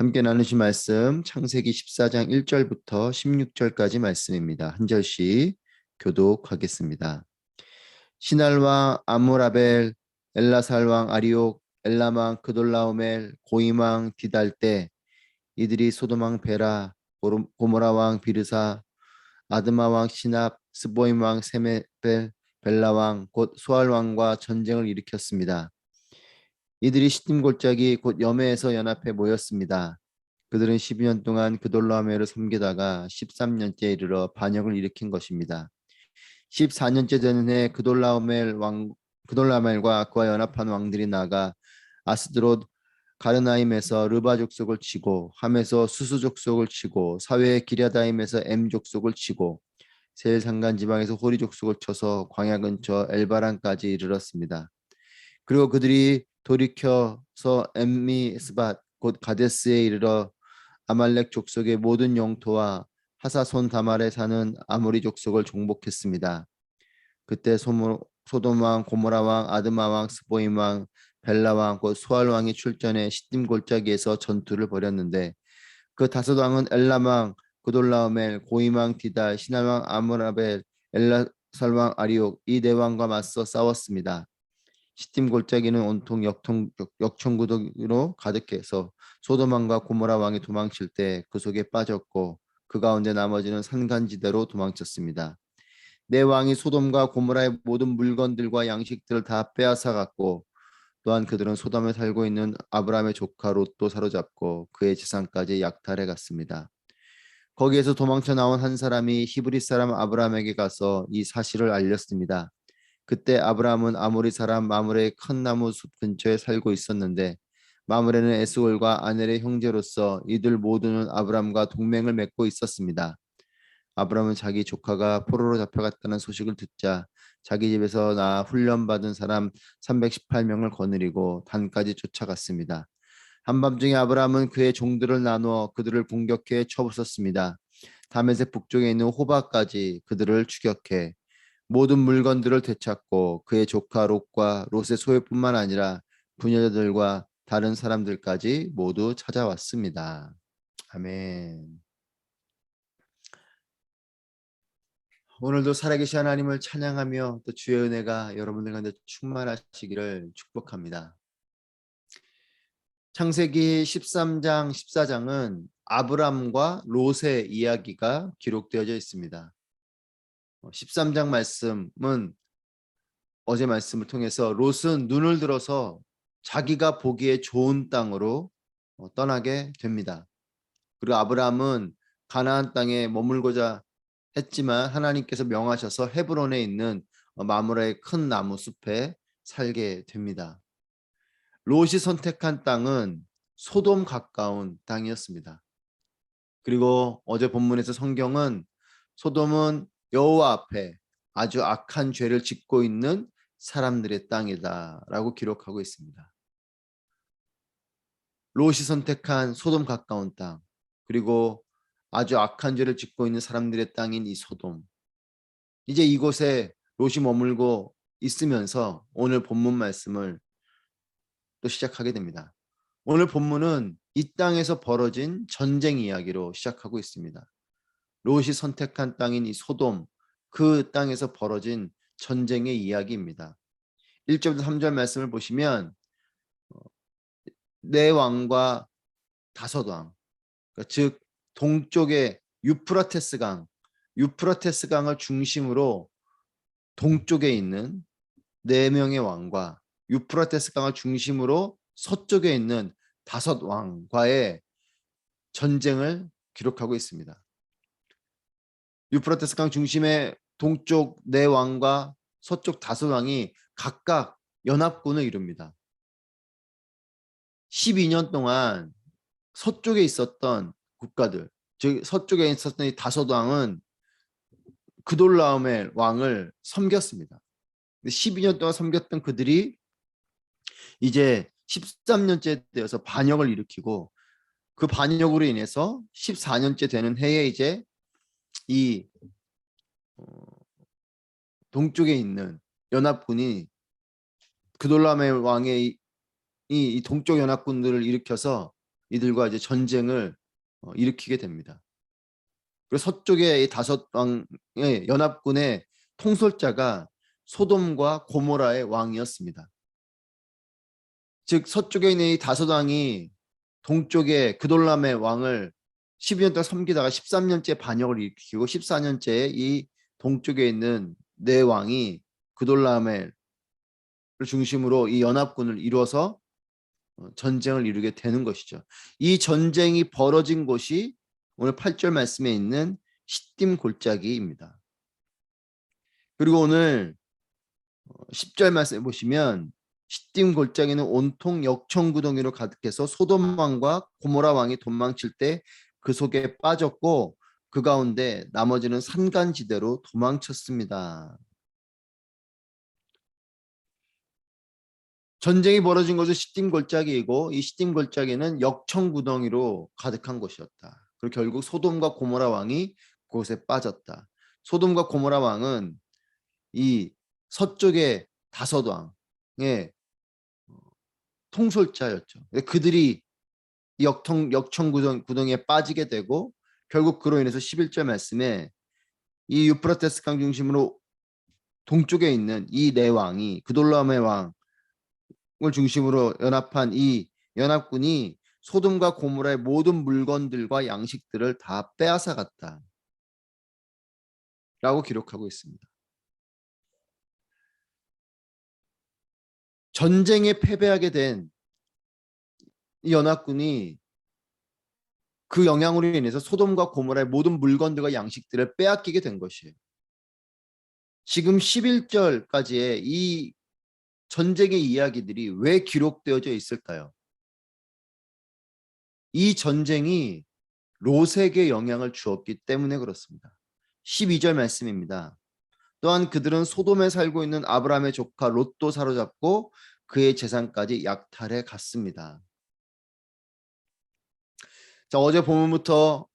함께 나누신 말씀 창세기 14장 1절부터 16절까지 말씀입니다. 한 절씩 교독하겠습니다. 시날 왕 아므라벨, 엘라살 왕 아리옥, 엘람 왕 그돌라오멜, 고임 왕 디달때, 이들이 소돔 왕 베라, 고모라 왕 비르사, 아드마 왕 시납, 스보임 왕 세메벨, 벨라 왕 곧 소알 왕과 전쟁을 일으켰습니다. 이들이 시딤 골짜기 곧 여메에서 연합해 모였습니다. 그들은 12년 동안 그돌라오멜을 섬기다가 13년째에 이르러 반역을 일으킨 것입니다. 14년째 되는 해 그돌라오멜과 그와 연합한 왕들이 나가 아스드롯 가르나임에서 르바 족속을 치고 함에서 수수 족속을 치고 사웨 기랴다임에서 엠 족속을 치고 세일 산간 지방에서 호리 족속을 쳐서 광야 근처 엘바란까지 이르렀습니다. 그리고 그들이 돌이켜서 엠미스밧 곧 가데스에 이르러 아말렉 족속의 모든 영토와 하사손 다말에 사는 아모리 족속을 정복했습니다. 그때 소돔 왕, 고모라 왕, 아드마 왕, 스보임 왕, 벨라 왕, 곧 소알 왕이 출전해 시딤 골짜기에서 전투를 벌였는데 그 다섯 왕은 엘람 왕, 그돌라오멜, 고임 왕 디달, 시날 왕 아므라벨, 엘라살 왕 아리옥 이 네 왕과 맞서 싸웠습니다. 시딤 골짜기는 온통 역청구도로 가득해서 소돔 왕과 고모라 왕이 도망칠 때 그 속에 빠졌고 그 가운데 나머지는 산간지대로 도망쳤습니다. 내 왕이 소돔과 고모라의 모든 물건들과 양식들을 다 빼앗아 갔고 또한 그들은 소돔에 살고 있는 아브라함의 조카 롯도 사로잡고 그의 재산까지 약탈해 갔습니다. 거기에서 도망쳐 나온 한 사람이 히브리 사람 아브라함에게 가서 이 사실을 알렸습니다. 그때 아브라함은 아모리 사람 마므레의 큰 나무 숲 근처에 살고 있었는데 마므레는 에스골과 아넬의 형제로서 이들 모두는 아브라함과 동맹을 맺고 있었습니다. 아브라함은 자기 조카가 포로로 잡혀갔다는 소식을 듣자 자기 집에서 나 훈련받은 사람 318명을 거느리고 단까지 쫓아갔습니다. 한밤중에 아브라함은 그의 종들을 나누어 그들을 공격해 쳐부쉈습니다. 다메섹 북쪽에 있는 호바까지 그들을 추격해 모든 물건들을 되찾고 그의 조카 롯과 롯의 소유뿐만 아니라 부녀들과 다른 사람들까지 모두 찾아왔습니다. 아멘. 오늘도 살아계신 하나님을 찬양하며 또 주의 은혜가 여러분들 가운데 충만하시기를 축복합니다. 창세기 13장, 14장은 아브람과 롯의 이야기가 기록되어져 있습니다. 13장 말씀은 어제 말씀을 통해서 롯은 눈을 들어서 자기가 보기에 좋은 땅으로 떠나게 됩니다. 그리고 아브라함은 가나안 땅에 머물고자 했지만 하나님께서 명하셔서 헤브론에 있는 마므라의 큰 나무 숲에 살게 됩니다. 롯이 선택한 땅은 소돔 가까운 땅이었습니다. 그리고 어제 본문에서 성경은 소돔은 여호와 앞에 아주 악한 죄를 짓고 있는 사람들의 땅이다 라고 기록하고 있습니다. 롯이 선택한 소돔 가까운 땅, 그리고 아주 악한 죄를 짓고 있는 사람들의 땅인 이 소돔. 이제 이곳에 롯이 머물고 있으면서 오늘 본문 말씀을 또 시작하게 됩니다. 오늘 본문은 이 땅에서 벌어진 전쟁 이야기로 시작하고 있습니다. 롯이 선택한 땅인 이 소돔, 그 땅에서 벌어진 전쟁의 이야기입니다. 1절부터 3절 말씀을 보시면 네 왕과 다섯 왕, 즉 동쪽의 유프라테스 강을 중심으로 동쪽에 있는 네 명의 왕과 유프라테스 강을 중심으로 서쪽에 있는 다섯 왕과의 전쟁을 기록하고 있습니다. 유프라테스 강 중심의 동쪽 네 왕과 서쪽 다섯 왕이 각각 연합군을 이룹니다. 12년 동안 서쪽에 있었던 국가들, 즉 서쪽에 있었던 이 다섯 왕은 그돌라오멜 왕을 섬겼습니다. 12년 동안 섬겼던 그들이 이제 13년째 되어서 반역을 일으키고 그 반역으로 인해서 14년째 되는 해에 이제 이 동쪽에 있는 연합군이 그돌라오멜 왕의 이 동쪽 연합군들을 일으켜서 이들과 이제 전쟁을 일으키게 됩니다. 그리고 서쪽의 이 다섯 왕의 연합군의 통솔자가 소돔과 고모라의 왕이었습니다. 즉 서쪽에 있는 이 다섯 왕이 동쪽의 그돌람의 왕을 12년 동안 섬기다가 13년째 반역을 일으키고 14년째에 이 동쪽에 있는 네 왕이 그돌람을 중심으로 이 연합군을 이루어서 전쟁을 이루게 되는 것이죠. 이 전쟁이 벌어진 곳이 오늘 8절 말씀에 있는 시딤 골짜기입니다. 그리고 오늘 10절 말씀에 보시면 시딤 골짜기는 온통 역청구덩이로 가득해서 소돔 왕과 고모라 왕이 도망칠 때 그 속에 빠졌고 그 가운데 나머지는 산간지대로 도망쳤습니다. 전쟁이 벌어진 곳은 시딤 골짜기이고 이 시딤 골짜기는 역청구덩이로 가득한 곳이었다. 그리고 결국 소돔과 고모라 왕이 그곳에 빠졌다. 소돔과 고모라 왕은 이 서쪽의 다섯 왕의 통솔자였죠. 그들이 역청구덩이에 빠지게 되고 결국 그로 인해서 11절 말씀에 이 유프라테스 강 중심으로 동쪽에 있는 이 네 왕이 그돌람의 왕을 중심으로 연합한 이 연합군이 소돔과 고모라의 모든 물건들과 양식들을 다 빼앗아 갔다 라고 기록하고 있습니다. 전쟁에 패배하게 된 이 연합군이 그 영향으로 인해서 소돔과 고모라의 모든 물건들과 양식들을 빼앗기게 된 것이에요. 지금 11절까지의 이 전쟁의 이야기들이 왜 기록되어져 있을까요? 이 전쟁이 롯에게 영향을 주었기 때문에 그렇습니다. 12절 말씀입니다. 또한 그들은 소돔에 살고 있는 아브라함의 조카 롯도 사로잡고 그의 재산까지 약탈해 갔습니다. 자, 어제 본문부터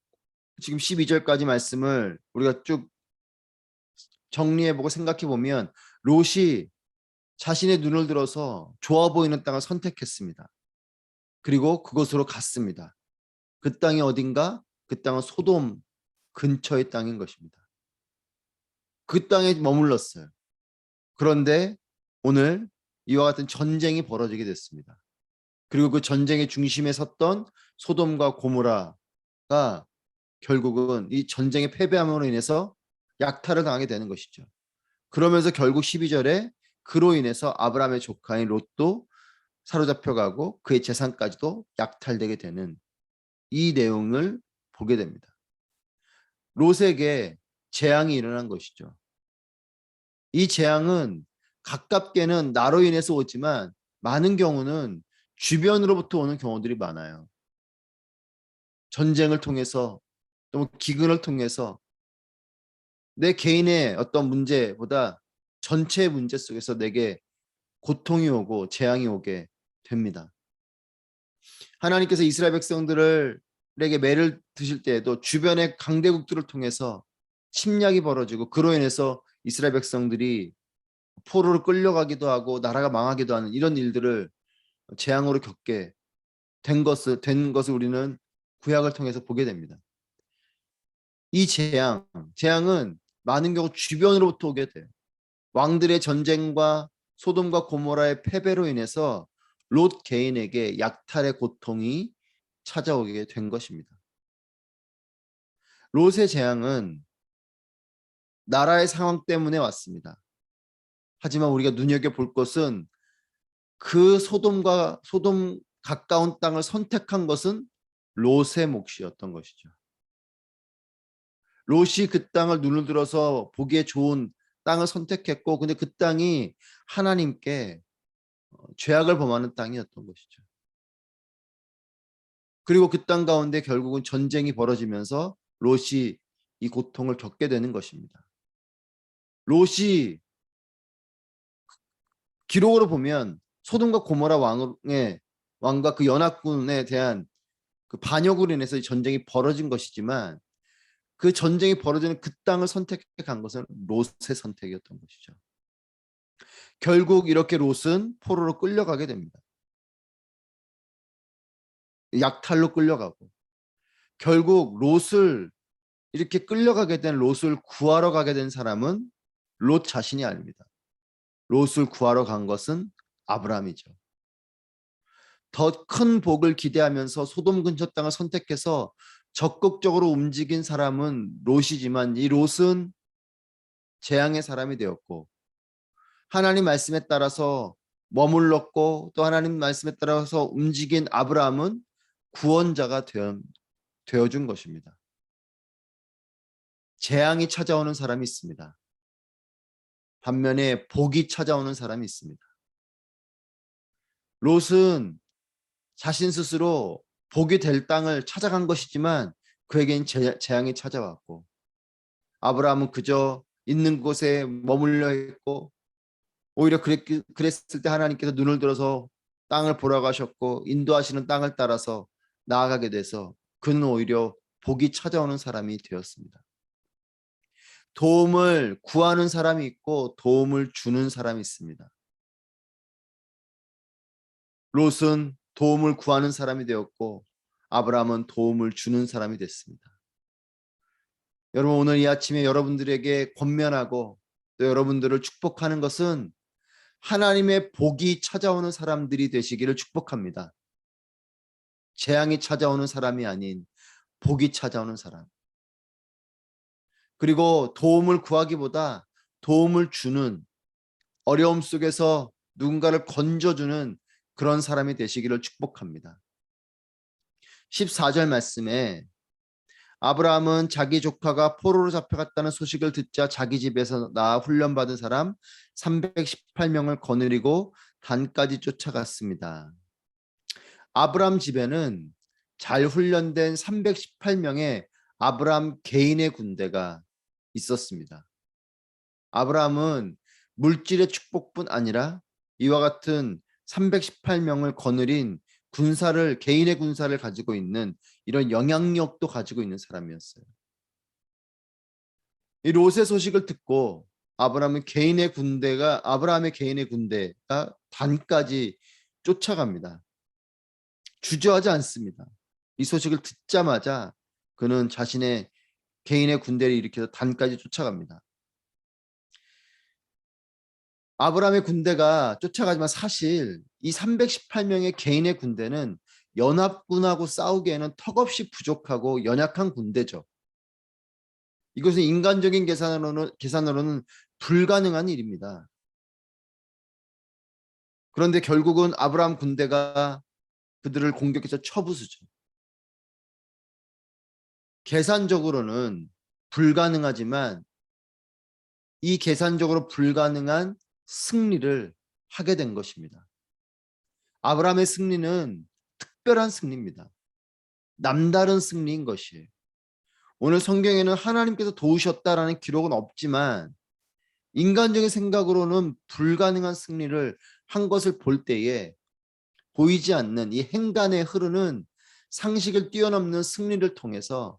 지금 12절까지 말씀을 우리가 쭉 정리해보고 생각해보면 롯이 자신의 눈을 들어서 좋아 보이는 땅을 선택했습니다. 그리고 그곳으로 갔습니다. 그 땅이 어딘가? 그 땅은 소돔 근처의 땅인 것입니다. 그 땅에 머물렀어요. 그런데 오늘 이와 같은 전쟁이 벌어지게 됐습니다. 그리고 그 전쟁의 중심에 섰던 소돔과 고모라가 결국은 이 전쟁의 패배함으로 인해서 약탈을 당하게 되는 것이죠. 그러면서 결국 12절에 그로 인해서 아브라함의 조카인 롯도 사로잡혀가고 그의 재산까지도 약탈되게 되는 이 내용을 보게 됩니다. 롯에게 재앙이 일어난 것이죠. 이 재앙은 가깝게는 나로 인해서 오지만 많은 경우는 주변으로부터 오는 경우들이 많아요. 전쟁을 통해서 또 기근을 통해서 내 개인의 어떤 문제보다 전체 문제 속에서 내게 고통이 오고 재앙이 오게 됩니다. 하나님께서 이스라엘 백성들에게 매를 드실 때에도 주변의 강대국들을 통해서 침략이 벌어지고 그로 인해서 이스라엘 백성들이 포로로 끌려가기도 하고 나라가 망하기도 하는 이런 일들을 재앙으로 겪게 된 것을 우리는 구약을 통해서 보게 됩니다. 이 재앙은 많은 경우 주변으로부터 오게 돼요. 왕들의 전쟁과 소돔과 고모라의 패배로 인해서 롯 개인에게 약탈의 고통이 찾아오게 된 것입니다. 롯의 재앙은 나라의 상황 때문에 왔습니다. 하지만 우리가 눈여겨볼 것은 그 소돔 가까운 땅을 선택한 것은 롯의 몫이었던 것이죠. 롯이 그 땅을 눈을 들어서 보기에 좋은 땅을 선택했고 근데 그 땅이 하나님께 죄악을 범하는 땅이었던 것이죠. 그리고 그 땅 가운데 결국은 전쟁이 벌어지면서 롯이 이 고통을 겪게 되는 것입니다. 롯이 기록으로 보면 소돔과 고모라 왕과 그 연합군에 대한 그 반역으로 인해서 전쟁이 벌어진 것이지만 그 전쟁이 벌어지는 그 땅을 선택해 간 것은 롯의 선택이었던 것이죠. 결국 이렇게 롯은 포로로 끌려가게 됩니다. 약탈로 끌려가고 결국 롯을 이렇게 끌려가게 된 롯을 구하러 가게 된 사람은 롯 자신이 아닙니다. 롯을 구하러 간 것은 아브라함이죠. 더 큰 복을 기대하면서 소돔 근처 땅을 선택해서 적극적으로 움직인 사람은 롯이지만 이 롯은 재앙의 사람이 되었고 하나님 말씀에 따라서 머물렀고 또 하나님 말씀에 따라서 움직인 아브라함은 구원자가 되어준 것입니다. 재앙이 찾아오는 사람이 있습니다. 반면에 복이 찾아오는 사람이 있습니다. 롯은 자신 스스로 복이 될 땅을 찾아간 것이지만 그에겐 재앙이 찾아왔고 아브라함은 그저 있는 곳에 머물러 있고 오히려 그랬을 때 하나님께서 눈을 들어서 땅을 보라고 하셨고 인도하시는 땅을 따라서 나아가게 돼서 그는 오히려 복이 찾아오는 사람이 되었습니다. 도움을 구하는 사람이 있고 도움을 주는 사람이 있습니다. 롯은 도움을 구하는 사람이 되었고 아브라함은 도움을 주는 사람이 됐습니다. 여러분 오늘 이 아침에 여러분들에게 권면하고 또 여러분들을 축복하는 것은 하나님의 복이 찾아오는 사람들이 되시기를 축복합니다. 재앙이 찾아오는 사람이 아닌 복이 찾아오는 사람. 그리고 도움을 구하기보다 도움을 주는 어려움 속에서 누군가를 건져주는 그런 사람이 되시기를 축복합니다. 14절 말씀에 아브라함은 자기 조카가 포로로 잡혀갔다는 소식을 듣자 자기 집에서 나아 훈련받은 사람 318명을 거느리고 단까지 쫓아갔습니다. 아브라함 집에는 잘 훈련된 318명의 아브라함 개인의 군대가 있었습니다. 아브라함은 물질의 축복뿐 아니라 이와 같은 318명을 거느린 개인의 군사를 가지고 있는 이런 영향력도 가지고 있는 사람이었어요. 이 롯의 소식을 듣고 아브라함의 개인의 군대가 단까지 쫓아갑니다. 주저하지 않습니다. 이 소식을 듣자마자 그는 자신의 개인의 군대를 일으켜서 단까지 쫓아갑니다. 아브라함의 군대가 쫓아가지만 사실 이 318명의 개인의 군대는 연합군하고 싸우기에는 턱없이 부족하고 연약한 군대죠. 이것은 인간적인 계산으로는 불가능한 일입니다. 그런데 결국은 아브라함 군대가 그들을 공격해서 쳐부수죠. 계산적으로는 불가능하지만 이 계산적으로 불가능한 승리를 하게 된 것입니다. 아브라함의 승리는 특별한 승리입니다. 남다른 승리인 것이에요. 오늘 성경에는 하나님께서 도우셨다라는 기록은 없지만 인간적인 생각으로는 불가능한 승리를 한 것을 볼 때에 보이지 않는 이 행간에 흐르는 상식을 뛰어넘는 승리를 통해서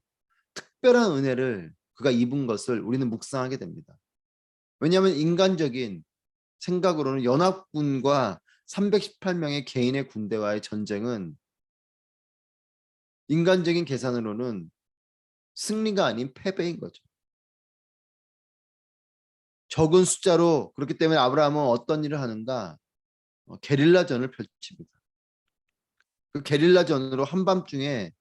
특별한 은혜를 그가 입은 것을 우리는 묵상하게 됩니다. 왜냐하면 인간적인 생각으로는 연합군과 318명의 개인의 군대와의 전쟁은 인간적인 계산으로는 승리가 아닌 패배인 거죠. 적은 숫자로 그렇기 때문에 아브라함은 어떤 일을 하는가? 게릴라전을 펼칩니다. 그 게릴라전으로 한밤중에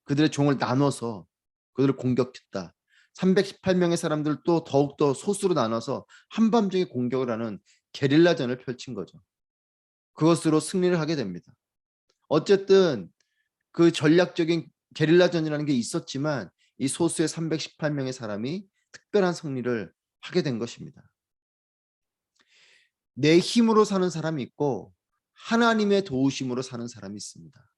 그들의 종을 나눠서 그들을 공격했다. 318명의 사람들도 더욱더 소수로 나눠서 한밤중에 공격을 하는 게릴라전을 펼친 거죠. 그것으로 승리를 하게 됩니다. 어쨌든 그 전략적인 게릴라전이라는 게 있었지만 이 소수의 318명의 사람이 특별한 승리를 하게 된 것입니다. 내 힘으로 사는 사람이 있고 하나님의 도우심으로 사는 사람이 있습니다.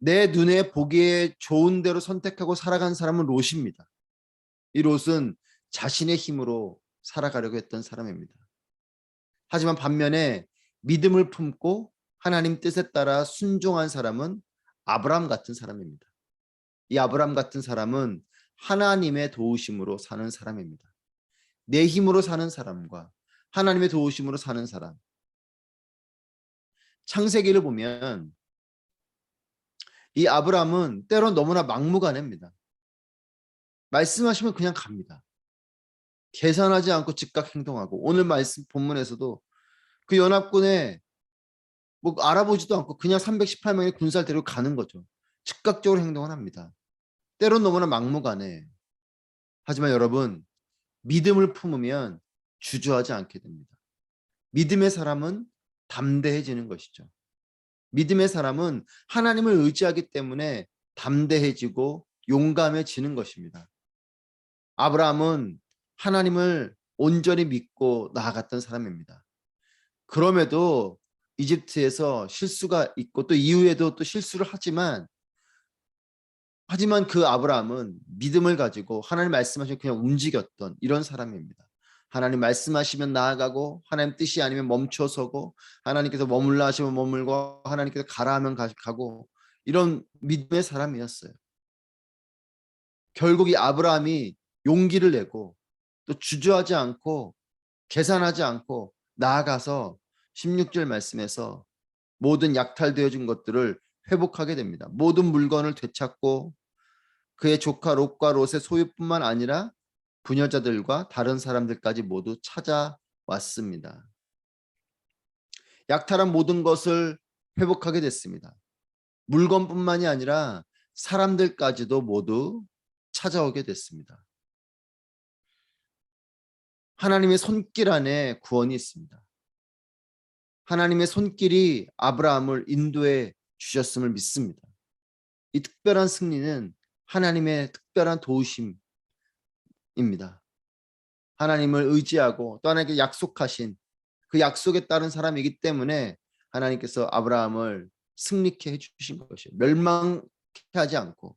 내 눈에 보기에 좋은 대로 선택하고 살아간 사람은 롯입니다. 이 롯은 자신의 힘으로 살아가려고 했던 사람입니다. 하지만 반면에 믿음을 품고 하나님 뜻에 따라 순종한 사람은 아브라함 같은 사람입니다. 이 아브라함 같은 사람은 하나님의 도우심으로 사는 사람입니다. 내 힘으로 사는 사람과 하나님의 도우심으로 사는 사람. 창세기를 보면 이 아브라함은 때론 너무나 막무가내입니다. 말씀하시면 그냥 갑니다. 계산하지 않고 즉각 행동하고, 오늘 말씀 본문에서도 그 연합군에 뭐 알아보지도 않고 그냥 318명의 군사를 데리고 가는 거죠. 즉각적으로 행동을 합니다. 때론 너무나 막무가내. 하지만 여러분, 믿음을 품으면 주저하지 않게 됩니다. 믿음의 사람은 담대해지는 것이죠. 믿음의 사람은 하나님을 의지하기 때문에 담대해지고 용감해지는 것입니다. 아브라함은 하나님을 온전히 믿고 나아갔던 사람입니다. 그럼에도 이집트에서 실수가 있고 또 이후에도 또 실수를 하지만 그 아브라함은 믿음을 가지고 하나님 말씀하시면 그냥 움직였던 이런 사람입니다. 하나님 말씀하시면 나아가고, 하나님 뜻이 아니면 멈춰서고, 하나님께서 머물라 하시면 머물고, 하나님께서 가라 하면 가고, 이런 믿음의 사람이었어요. 결국 이 아브라함이 용기를 내고 또 주저하지 않고 계산하지 않고 나아가서 16절 말씀에서 모든 약탈되어진 것들을 회복하게 됩니다. 모든 물건을 되찾고 그의 조카 롯과 롯의 소유뿐만 아니라 부녀자들과 다른 사람들까지 모두 찾아왔습니다. 약탈한 모든 것을 회복하게 됐습니다. 물건뿐만이 아니라 사람들까지도 모두 찾아오게 됐습니다. 하나님의 손길 안에 구원이 있습니다. 하나님의 손길이 아브라함을 인도해 주셨음을 믿습니다. 이 특별한 승리는 하나님의 특별한 도우심입니다. 하나님을 의지하고 또 하나님께 약속하신 그 약속에 따른 사람이기 때문에 하나님께서 아브라함을 승리케 해주신 것이에요. 멸망케 하지 않고,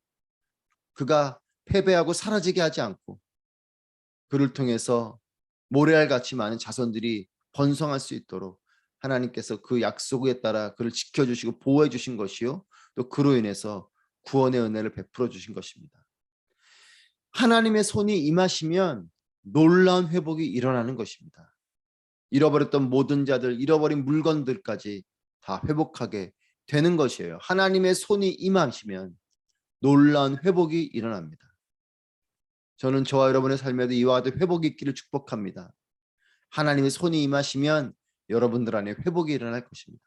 그가 패배하고 사라지게 하지 않고, 그를 통해서 모래알같이 많은 자손들이 번성할 수 있도록 하나님께서 그 약속에 따라 그를 지켜주시고 보호해 주신 것이요, 또 그로 인해서 구원의 은혜를 베풀어 주신 것입니다. 하나님의 손이 임하시면 놀라운 회복이 일어나는 것입니다. 잃어버렸던 모든 자들, 잃어버린 물건들까지 다 회복하게 되는 것이에요. 하나님의 손이 임하시면 놀라운 회복이 일어납니다. 저는 저와 여러분의 삶에도 이와 같은 회복이 있기를 축복합니다. 하나님의 손이 임하시면 여러분들 안에 회복이 일어날 것입니다.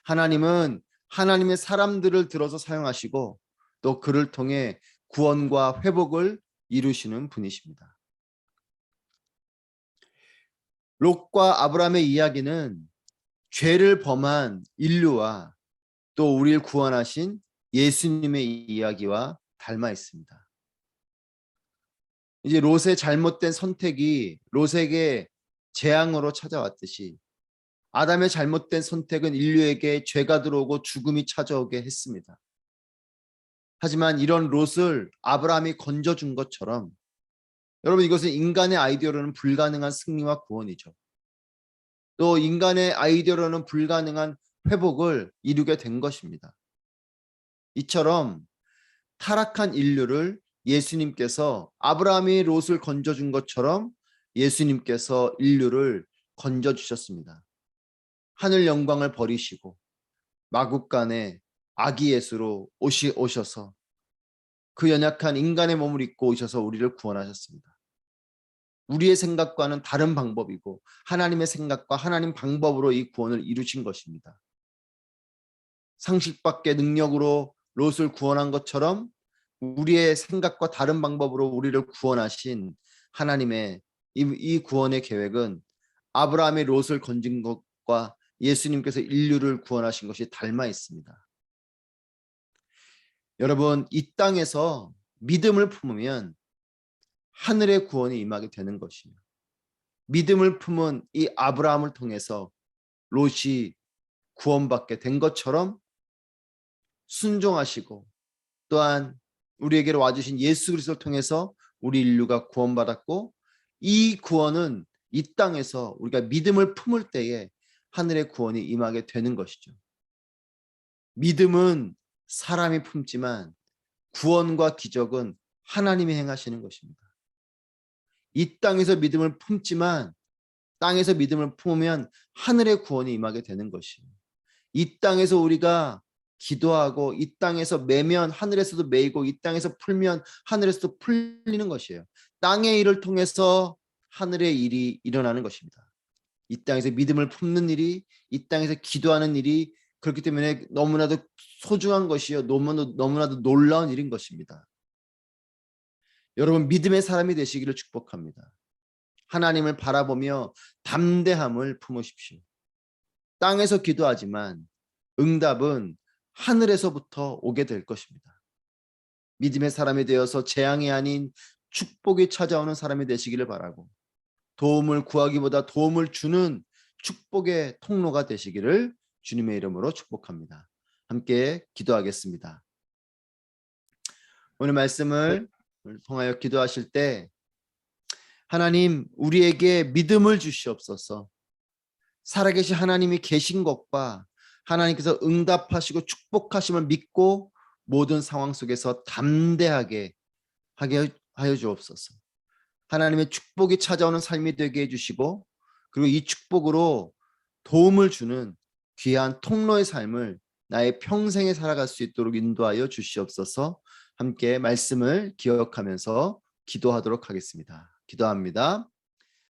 하나님은 하나님의 사람들을 들어서 사용하시고 또 그를 통해 구원과 회복을 이루시는 분이십니다. 롯과 아브라함의 이야기는 죄를 범한 인류와 또 우리를 구원하신 예수님의 이야기와 닮아 있습니다. 이제 롯의 잘못된 선택이 롯에게 재앙으로 찾아왔듯이 아담의 잘못된 선택은 인류에게 죄가 들어오고 죽음이 찾아오게 했습니다. 하지만 이런 롯을 아브라함이 건져준 것처럼 여러분, 이것은 인간의 아이디어로는 불가능한 승리와 구원이죠. 또 인간의 아이디어로는 불가능한 회복을 이루게 된 것입니다. 이처럼 타락한 인류를 예수님께서 아브라함이 롯을 건져준 것처럼 예수님께서 인류를 건져주셨습니다. 하늘 영광을 버리시고 마국간에 아기 예수로 오셔서 그 연약한 인간의 몸을 입고 오셔서 우리를 구원하셨습니다. 우리의 생각과는 다른 방법이고 하나님의 생각과 하나님 방법으로 이 구원을 이루신 것입니다. 상식밖의 능력으로 롯을 구원한 것처럼 우리의 생각과 다른 방법으로 우리를 구원하신 하나님의 이 구원의 계획은 아브라함의 롯을 건진 것과 예수님께서 인류를 구원하신 것이 닮아 있습니다. 여러분, 이 땅에서 믿음을 품으면 하늘의 구원이 임하게 되는 것이에요. 믿음을 품은 이 아브라함을 통해서 롯이 구원받게 된 것처럼 순종하시고 또한 우리에게로 와주신 예수 그리스도를 통해서 우리 인류가 구원받았고, 이 구원은 이 땅에서 우리가 믿음을 품을 때에 하늘의 구원이 임하게 되는 것이죠. 믿음은 사람이 품지만 구원과 기적은 하나님이 행하시는 것입니다. 이 땅에서 믿음을 품지만 땅에서 믿음을 품으면 하늘의 구원이 임하게 되는 것이에요. 이 땅에서 우리가 기도하고 이 땅에서 매면 하늘에서도 매이고 이 땅에서 풀면 하늘에서도 풀리는 것이에요. 땅의 일을 통해서 하늘의 일이 일어나는 것입니다. 이 땅에서 믿음을 품는 일이, 이 땅에서 기도하는 일이 그렇기 때문에 너무나도 소중한 것이요, 너무나도 놀라운 일인 것입니다. 여러분, 믿음의 사람이 되시기를 축복합니다. 하나님을 바라보며 담대함을 품으십시오. 땅에서 기도하지만 응답은 하늘에서부터 오게 될 것입니다. 믿음의 사람이 되어서 재앙이 아닌 축복이 찾아오는 사람이 되시기를 바라고, 도움을 구하기보다 도움을 주는 축복의 통로가 되시기를 주님의 이름으로 축복합니다. 함께 기도하겠습니다. 오늘 말씀을 통하여 기도하실 때 하나님, 우리에게 믿음을 주시옵소서. 살아계신 하나님이 계신 것과 하나님께서 응답하시고 축복하심을 믿고 모든 상황 속에서 담대하게 하게 하여 주옵소서. 하나님의 축복이 찾아오는 삶이 되게 해주시고, 그리고 이 축복으로 도움을 주는 귀한 통로의 삶을 나의 평생에 살아갈 수 있도록 인도하여 주시옵소서. 함께 말씀을 기억하면서 기도하도록 하겠습니다. 기도합니다.